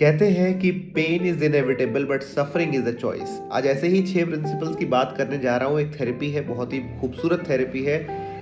कहते हैं कि pain is inevitable but suffering is a choice. आज ऐसे ही 6 प्रिंसिपल्स की बात करने जा रहा हूँ। एक थेरेपी है, बहुत ही खूबसूरत थेरेपी है,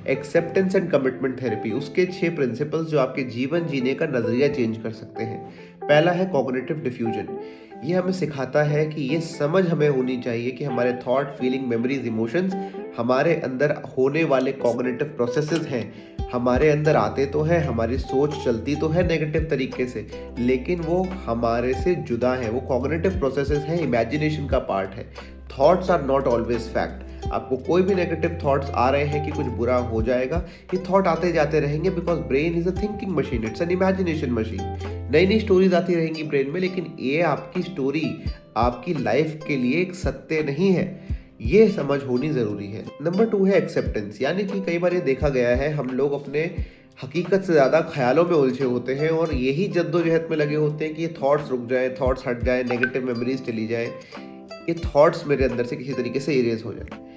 एक्सेप्टेंस एंड कमिटमेंट थेरेपी। उसके 6 प्रिंसिपल्स जो आपके जीवन जीने का नजरिया चेंज कर सकते हैं। पहला है कॉग्निटिव डिफ्यूजन। ये हमें सिखाता है कि ये समझ हमें होनी चाहिए कि हमारे थॉट, फीलिंग, मेमोरीज, इमोशंस हमारे अंदर होने वाले कॉग्निटिव प्रोसेसेस हैं। हमारे अंदर आते तो है, हमारी सोच चलती तो है नेगेटिव तरीके से, लेकिन वो हमारे से जुदा है। वो कॉग्निटिव प्रोसेसेस हैं, इमेजिनेशन का पार्ट है। Thoughts are not always fact. आपको कोई भी नेगेटिव थॉट्स आ रहे हैं कि कुछ बुरा हो जाएगा, ये थॉट आते जाते रहेंगे, because brain is a thinking machine, it's an imagination machine. नई नई स्टोरीज आती रहेंगी ब्रेन में, लेकिन ये आपकी स्टोरी आपकी लाइफ के लिए एक सत्य नहीं है। ये समझ होनी जरूरी है। नंबर 2 है एक्सेप्टेंस। यानी कि कई बार ये देखा गया है, हम लोग अपने हकीकत से ज़्यादा ख्यालों में उलझे होते हैं और यही जद्दोजहद में लगे होते हैं कि ये थॉट्स रुक जाए, थॉट्स हट जाए, नेगेटिव मेमोरीज चली जाए, ये थॉट्स मेरे अंदर से किसी तरीके से इरेज हो जाए।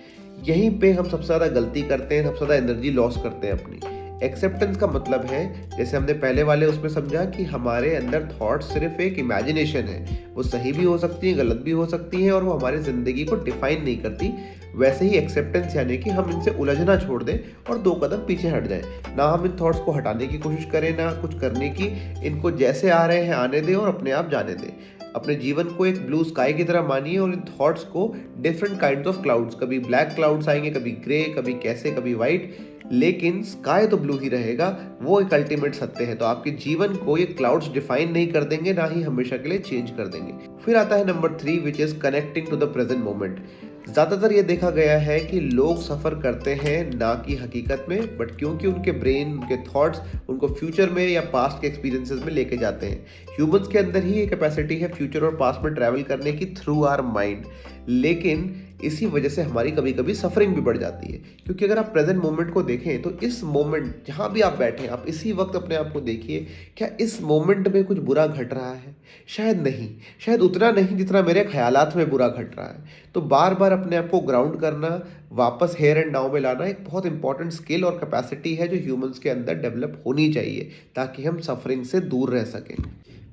यहीं पे हम सबसे ज़्यादा गलती करते हैं, सबसे ज़्यादा एनर्जी लॉस करते हैं अपनी। एक्सेप्टेंस का मतलब है, जैसे हमने पहले वाले उसमें समझा, कि हमारे अंदर थॉट्स सिर्फ एक इमेजिनेशन है। वो सही भी हो सकती है, गलत भी हो सकती है, और वो हमारी ज़िंदगी को डिफाइन नहीं करती। वैसे ही एक्सेप्टेंस यानी कि हम इनसे उलझना छोड़ दें और 2 कदम पीछे हट जाएं। ना हम इन थॉट्स को हटाने की कोशिश करें, ना कुछ करने की। इनको जैसे आ रहे हैं आने दें और अपने आप जाने दें। अपने जीवन को एक ब्लू स्काई की तरह मानिए और इन थॉट्स को डिफरेंट काइंड ऑफ क्लाउड्स, कभी ब्लैक क्लाउड्स आएंगे, कभी ग्रे, कभी कैसे, कभी वाइट, लेकिन स्काई तो ब्लू ही रहेगा। वो एक अल्टीमेट सत्य है। तो आपके जीवन को ये क्लाउड्स डिफाइन नहीं कर देंगे, ना ही हमेशा के लिए चेंज कर देंगे। फिर आता है number 3, which is connecting to the present moment. ज़्यादातर ये देखा गया है कि लोग सफ़र करते हैं ना कि हकीकत में, बट क्योंकि उनके ब्रेन, उनके थॉट्स उनको फ्यूचर में या पास्ट के एक्सपीरियंसेस में लेके जाते हैं। ह्यूमंस के अंदर ही ये कैपेसिटी है फ्यूचर और पास्ट में ट्रैवल करने की, थ्रू आवर माइंड। लेकिन इसी वजह से हमारी कभी कभी सफरिंग भी बढ़ जाती है। क्योंकि अगर आप प्रेजेंट मोमेंट को देखें तो इस मोमेंट जहाँ भी आप बैठे हैं, आप इसी वक्त अपने आप को देखिए, क्या इस मोमेंट में कुछ बुरा घट रहा है? शायद नहीं, शायद उतना नहीं जितना मेरे ख्यालात में बुरा घट रहा है। तो बार बार अपने आप को ग्राउंड करना, वापस हेयर एंड नाउ में लाना एक बहुत इंपॉर्टेंट स्किल और कैपेसिटी है जो ह्यूमंस के अंदर डेवलप होनी चाहिए, ताकि हम सफरिंग से दूर रह सकें।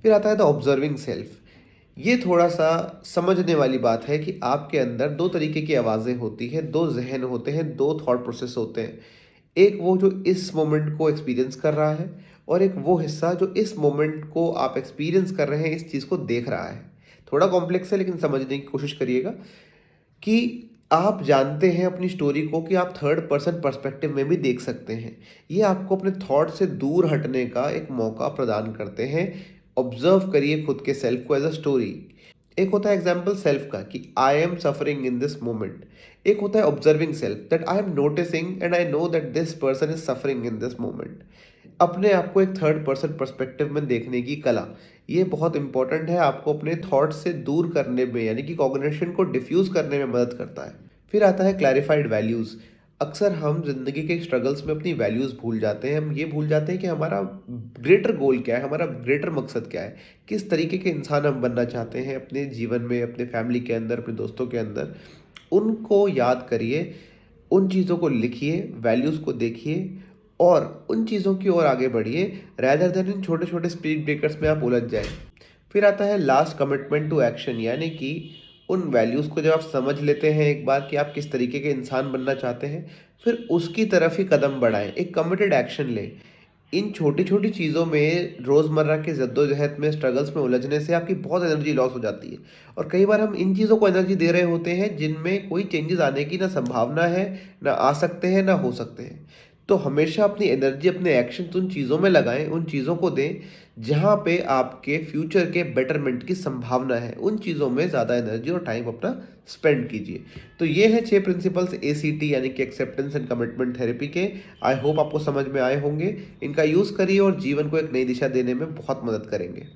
फिर आता है द ऑब्जर्विंग सेल्फ। ये थोड़ा सा समझने वाली बात है कि आपके अंदर 2 तरीके की आवाज़ें होती हैं, 2 जहन होते हैं, 2 थॉट प्रोसेस होते हैं। एक वो जो इस मोमेंट को एक्सपीरियंस कर रहा है, और एक वो हिस्सा जो इस मोमेंट को आप एक्सपीरियंस कर रहे हैं, इस चीज़ को देख रहा है। थोड़ा कॉम्प्लेक्स है, लेकिन समझने की कोशिश करिएगा कि आप जानते हैं अपनी स्टोरी को कि आप थर्ड पर्सन पर्सपेक्टिव में भी देख सकते हैं। ये आपको अपने थॉट से दूर हटने का एक मौका प्रदान करते हैं। ऑब्जर्व करिए खुद के सेल्फ को एज अ स्टोरी। एक होता है एग्जाम्पल सेल्फ का कि I am suffering in this moment. एक होता है observing self, that I am noticing and I know that this person is suffering in this moment. अपने आप को एक थर्ड पर्सन पर्सपेक्टिव में देखने की कला, ये बहुत इंपॉर्टेंट है। आपको अपने थॉट से दूर करने में, यानी कि कॉग्निशन को डिफ्यूज करने में मदद करता है। फिर आता है क्लैरिफाइड वैल्यूज़। अक्सर हम जिंदगी के स्ट्रगल्स में अपनी वैल्यूज़ भूल जाते हैं। हम ये भूल जाते हैं कि हमारा ग्रेटर गोल क्या है, हमारा ग्रेटर मकसद क्या है, किस तरीके के इंसान हम बनना चाहते हैं अपने जीवन में, अपने फैमिली के अंदर, अपने दोस्तों के अंदर। उनको याद करिए, उन चीज़ों को लिखिए, वैल्यूज़ को देखिए और उन चीज़ों की ओर आगे बढ़िए, रैदर देन इन छोटे छोटे स्पीड ब्रेकर्स में आप उलझ जाए। फिर आता है लास्ट, कमिटमेंट टू एक्शन। यानी कि उन वैल्यूज़ को जब आप समझ लेते हैं एक बार कि आप किस तरीके के इंसान बनना चाहते हैं, फिर उसकी तरफ ही कदम बढ़ाएं, एक कमिटेड एक्शन लें। इन छोटी छोटी चीज़ों में, रोज़मर्रा के जद्दोजहद में, स्ट्रगल्स में उलझने से आपकी बहुत एनर्जी लॉस हो जाती है। और कई बार हम इन चीज़ों को एनर्जी दे रहे होते हैं जिनमें कोई चेंजेस आने की ना संभावना है, ना आ सकते हैं, ना हो सकते हैं। तो हमेशा अपनी एनर्जी, अपने एक्शन उन चीज़ों में लगाएं, उन चीज़ों को दें जहाँ पे आपके फ्यूचर के बेटरमेंट की संभावना है। उन चीज़ों में ज़्यादा एनर्जी और टाइम अपना स्पेंड कीजिए। तो ये है 6 प्रिंसिपल्स ACT यानी कि एक्सेप्टेंस एंड कमिटमेंट थेरेपी के। आई होप आपको समझ में आए होंगे। इनका यूज़ करिए और जीवन को एक नई दिशा देने में बहुत मदद करेंगे।